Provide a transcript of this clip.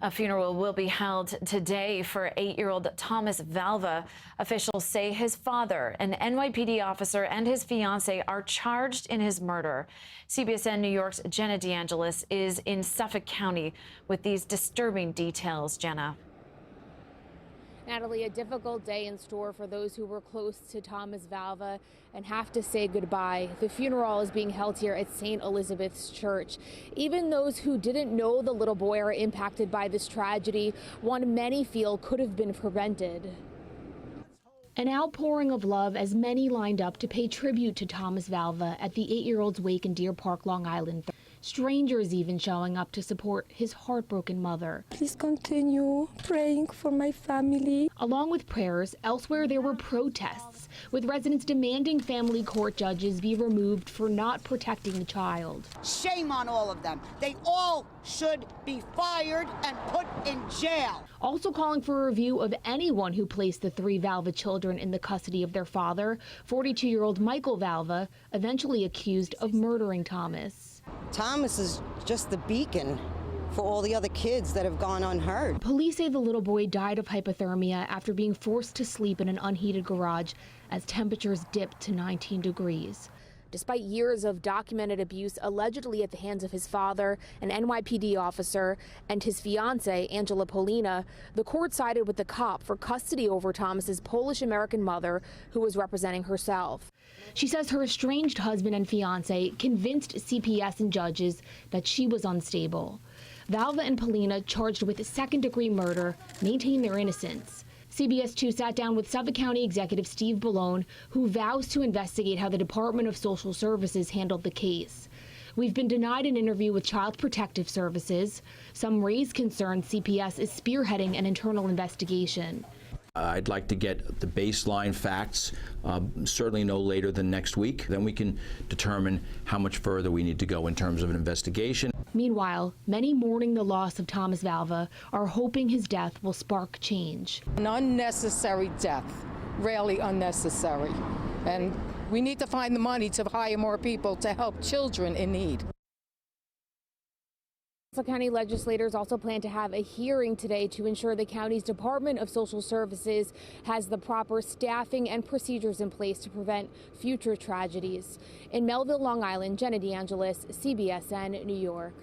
A funeral will be held today for 8-year-old Thomas Valva. Officials say his father, an NYPD officer, and his fiancee are charged in his murder. CBSN New York's Jenna DeAngelis is in Suffolk County with these disturbing details. Jenna. Natalie, a difficult day in store for those who were close to Thomas Valva and have to say goodbye. The funeral is being held here at St. Elizabeth's Church. Even those who didn't know the little boy are impacted by this tragedy, one many feel could have been prevented. An outpouring of love as many lined up to pay tribute to Thomas Valva at the 8-year-old's wake in Deer Park, Long Island. Strangers even showing up to support his heartbroken mother. Please continue praying for my family. Along with prayers, elsewhere there were protests, with residents demanding family court judges be removed for not protecting the child. Shame on all of them. They all should be fired and put in jail. Also calling for a review of anyone who placed the 3 Valva children in the custody of their father, 42-year-old Michael Valva, eventually accused of murdering Thomas. Thomas is just the beacon for all the other kids that have gone unheard. Police say the little boy died of hypothermia after being forced to sleep in an unheated garage as temperatures dipped to 19 degrees. Despite years of documented abuse allegedly at the hands of his father, an NYPD officer, and his fiancee, Angela Polina, the court sided with the cop for custody over Thomas's Polish-American mother, who was representing herself. She says her estranged husband and fiancé convinced CPS and judges that she was unstable. Valva and Polina, charged with second-degree murder, maintain their innocence. CBS 2 sat down with Suffolk County Executive Steve Bellone, who vows to investigate how the Department of Social Services handled the case. We've been denied an interview with Child Protective Services. Some raise concerns CPS is spearheading an internal investigation. I'd like to get the baseline facts, certainly no later than next week. Then we can determine how much further we need to go in terms of an investigation. Meanwhile, many mourning the loss of Thomas Valva are hoping his death will spark change. An unnecessary death, really unnecessary. And we need to find the money to hire more people to help children in need. Suffolk County legislators also plan to have a hearing today to ensure the county's Department of Social Services has the proper staffing and procedures in place to prevent future tragedies. In Melville, Long Island, Jenna DeAngelis, CBSN, New York.